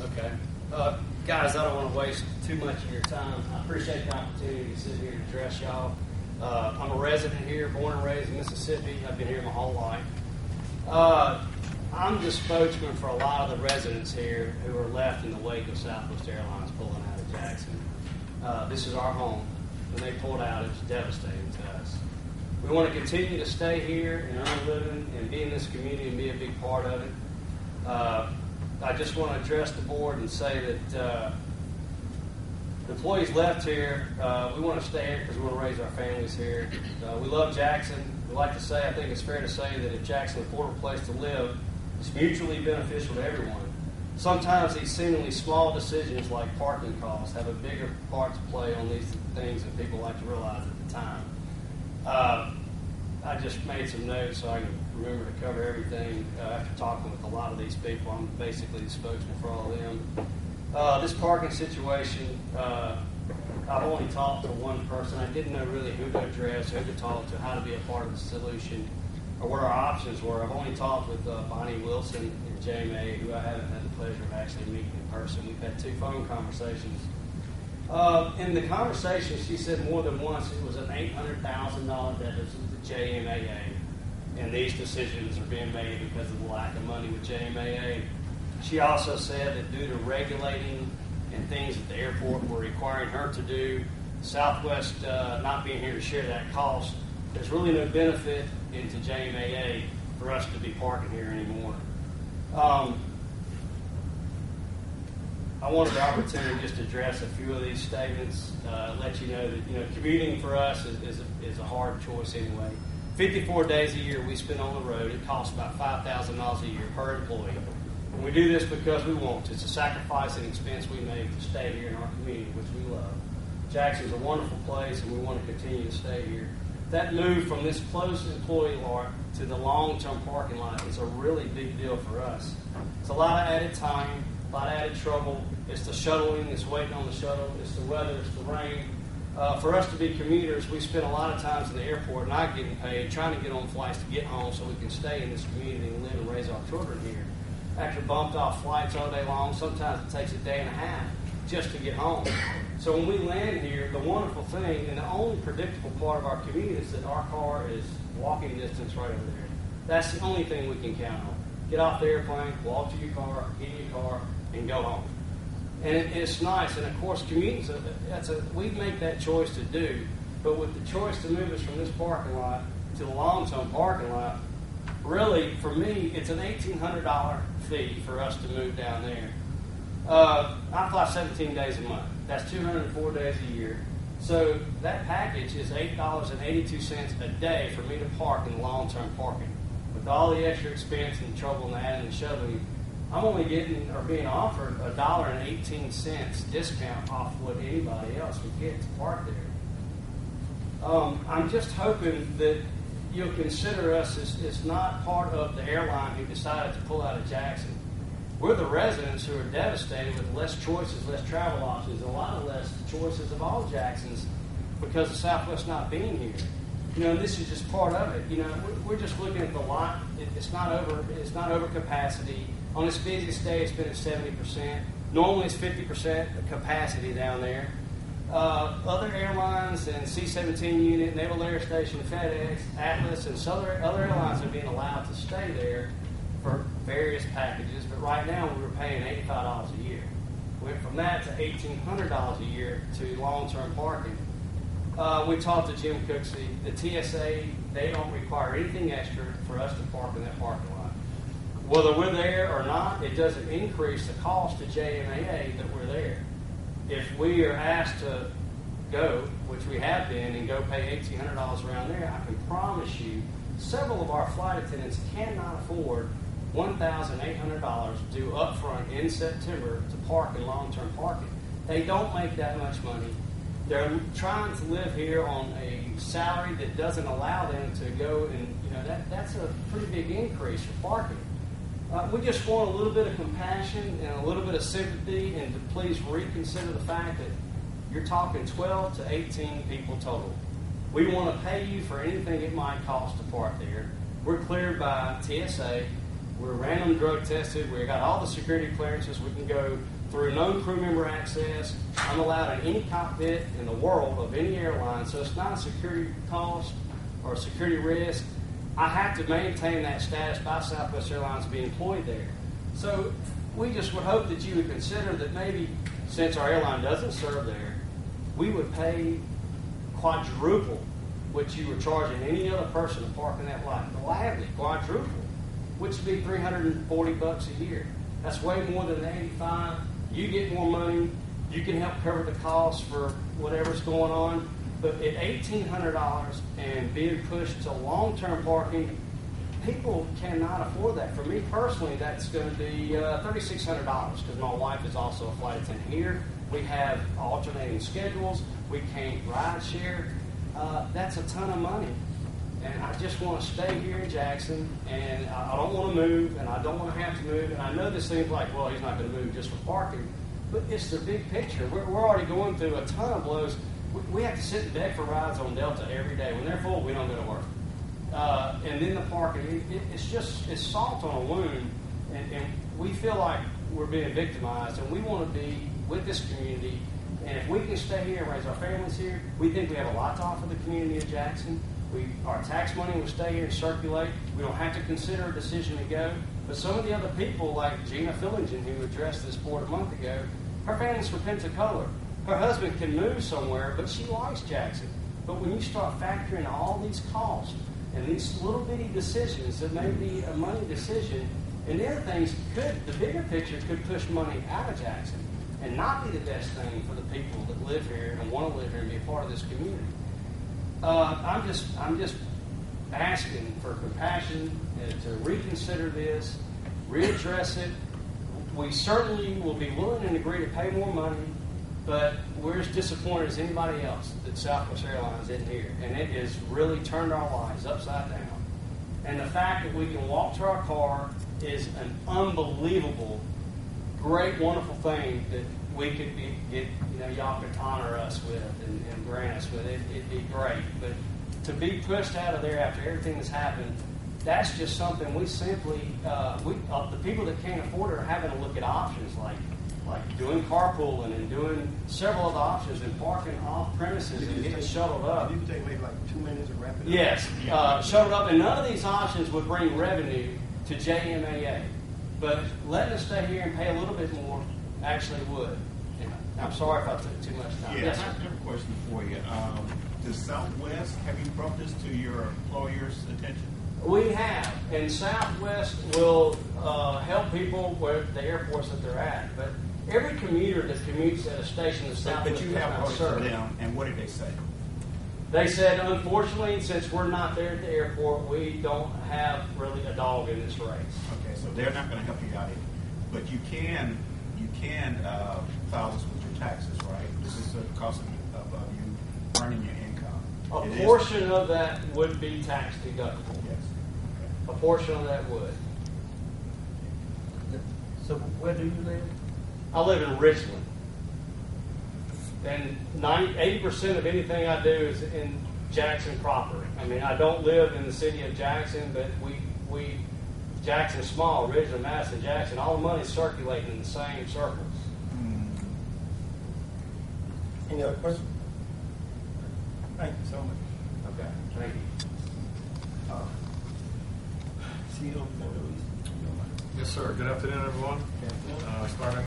Okay. Guys, I don't want to waste too much of your time. I appreciate the opportunity to sit here and address y'all. I'm a resident here, born and raised in Mississippi. I've been here my whole life. I'm the spokesman for a lot of the residents here who are left in the wake of Southwest Airlines pulling out of Jackson. This is our home. When they pulled out, it was devastating to us. We want to continue to stay here and earn a living and be in this community and be a big part of it. I just want to address the board and say that the employees left here. We want to stay here because we want to raise our families here. We love Jackson. We like to say, I think it's fair to say that if Jackson is an affordable place to live, it's mutually beneficial to everyone. Sometimes these seemingly small decisions like parking costs have a bigger part to play on these things than people like to realize at the time. I just made some notes so I can remember to cover everything after talking with a lot of these people. I'm basically the spokesman for all of them. This parking situation, I've only talked to one person. I didn't know really who to address, who to talk to, how to be a part of the solution, or what our options were. I've only talked with Bonnie Wilson and JMAA, who I haven't had the pleasure of actually meeting in person. We've had 2 phone conversations. In the conversation, she said more than once it was an $800,000 deficit to JMAA, and these decisions are being made because of the lack of money with JMAA. She also said that due to regulating and things at the airport were requiring her to do, Southwest not being here to share that cost, there's really no benefit into JMAA for us to be parking here anymore. I wanted the opportunity just to address a few of these statements, let you know that commuting for us is a hard choice anyway. 54 days a year we spend on the road. It costs about $5,000 a year per employee. And we do this because we want to. It's a sacrifice and expense we make to stay here in our community, which we love. Jackson's a wonderful place, and we want to continue to stay here. That move from this close employee lot to the long-term parking lot is a really big deal for us. It's a lot of added time, a lot of added trouble. It's the shuttling, it's waiting on the shuttle, it's the weather, it's the rain. For us to be commuters, we spend a lot of times in the airport not getting paid, trying to get on flights to get home so we can stay in this community and live and raise our children here. After bumped off flights all day long, sometimes it takes a day and a half just to get home. So when we land here, the wonderful thing and the only predictable part of our community is that our car is walking distance right over there. That's the only thing we can count on. Get off the airplane, walk to your car, get in your car, and go home. And it's nice. And of course, commuting, we make that choice to do. But with the choice to move us from this parking lot to the long-term parking lot, really, for me, it's an $1,800 fee for us to move down there. I fly 17 days a month. That's 204 days a year. So that package is $8.82 a day for me to park in long-term parking. With all the extra expense and trouble and adding and shoving, I'm only getting or being offered $1.18 discount off what anybody else would get to park there. I'm just hoping that you'll consider us as not part of the airline who decided to pull out of Jackson. We're the residents who are devastated with less choices, less travel options, a lot of less choices of all Jacksons because of Southwest not being here. And this is just part of it. We're just looking at the lot. It's not over capacity. On its busiest day, it's been at 70%. Normally, it's 50% capacity down there. Other airlines and C-17 unit, Naval Air Station, FedEx, Atlas, and other airlines are being allowed to stay there for various packages. But right now, we were paying $85 a year. Went from that to $1,800 a year to long-term parking. We talked to Jim Cooksey. The TSA, they don't require anything extra for us to park in that parking lot. Whether we're there or not, it doesn't increase the cost to JMAA that we're there. If we are asked to go, which we have been, and go pay $1,800 around there, I can promise you several of our flight attendants cannot afford $1,800 due upfront in September to park in long-term parking. They don't make that much money. They're trying to live here on a salary that doesn't allow them to go, and that's a pretty big increase for parking. We just want a little bit of compassion and a little bit of sympathy, and to please reconsider the fact that you're talking 12 to 18 people total. We want to pay you for anything it might cost to park there. We're cleared by TSA. We're random drug tested. We got all the security clearances. We can go through known crew member access. I'm allowed in any cockpit in the world of any airline, so it's not a security cost or a security risk. I have to maintain that status by Southwest Airlines to be employed there. So we just would hope that you would consider that maybe, since our airline doesn't serve there, we would pay quadruple what you were charging any other person to park in that lot. Gladly, quadruple, which would be $340 a year. That's way more than the $85. You get more money. You can help cover the costs for whatever's going on. But at $1,800 and being pushed to long-term parking, people cannot afford that. For me personally, that's going to be $3,600 because my wife is also a flight attendant here. We have alternating schedules. We can't ride share. That's a ton of money. And I just want to stay here in Jackson, and I don't want to move, and I don't want to have to move. And I know this seems like, well, he's not going to move just for parking, but it's the big picture. We're already going through a ton of blows. We have to sit and beg for rides on Delta every day. When they're full, we don't go to work. And then the parking, it's salt on a wound, and we feel like we're being victimized, and we want to be with this community. And if we can stay here and raise our families here, we think we have a lot to offer the community of Jackson. Our tax money will stay here and circulate. We don't have to consider a decision to go. But some of the other people, like Gina Fillingen, who addressed this board a month ago, her family's from Pensacola. Her husband can move somewhere, but she likes Jackson. But when you start factoring all these costs and these little bitty decisions that may be a money decision, and the other things the bigger picture could push money out of Jackson and not be the best thing for the people that live here and want to live here and be a part of this community. I'm just asking for compassion and to reconsider this, readdress it. We certainly will be willing and agree to pay more money, but we're as disappointed as anybody else that Southwest Airlines isn't here. And it has really turned our lives upside down. And the fact that we can walk to our car is an unbelievable, great, wonderful thing that we could get, y'all could honor us with and grant us with. It'd be great. But to be pushed out of there after everything that's happened, that's just something we simply, the people that can't afford it are having to look at options like doing carpooling and doing several other options and parking off premises and getting shuttled up. You can take maybe like 2 minutes and wrap it up. Yes, shuttled up. And none of these options would bring revenue to JMAA. But letting us stay here and pay a little bit more actually would. And I'm sorry if I took too much time. Yes, Yes, I have a question for you. Does Southwest, have you brought this to your employer's attention? we have. And Southwest will help people where the airports that they're at. But every commuter that commutes at a station in Southwest But you have brought it to them, and what did they say? They said, unfortunately, since we're not there at the airport, we don't have really a dog in this race. Okay, so they're not going to help you out here, but you can file this with your taxes, right? This is the cost of you earning your income. A portion of that would be tax deductible. Yes. A portion of that would. So where do you live? I live in Richland. And 80% of anything I do is in Jackson proper. I mean, I don't live in the city of Jackson, but we Jackson's small, Ridgeland, Madison, Jackson, all the money's circulating in the same circles. Any other questions? Thank you so much. Okay, thank you. CEO, Yes, sir. Good afternoon, everyone. Starting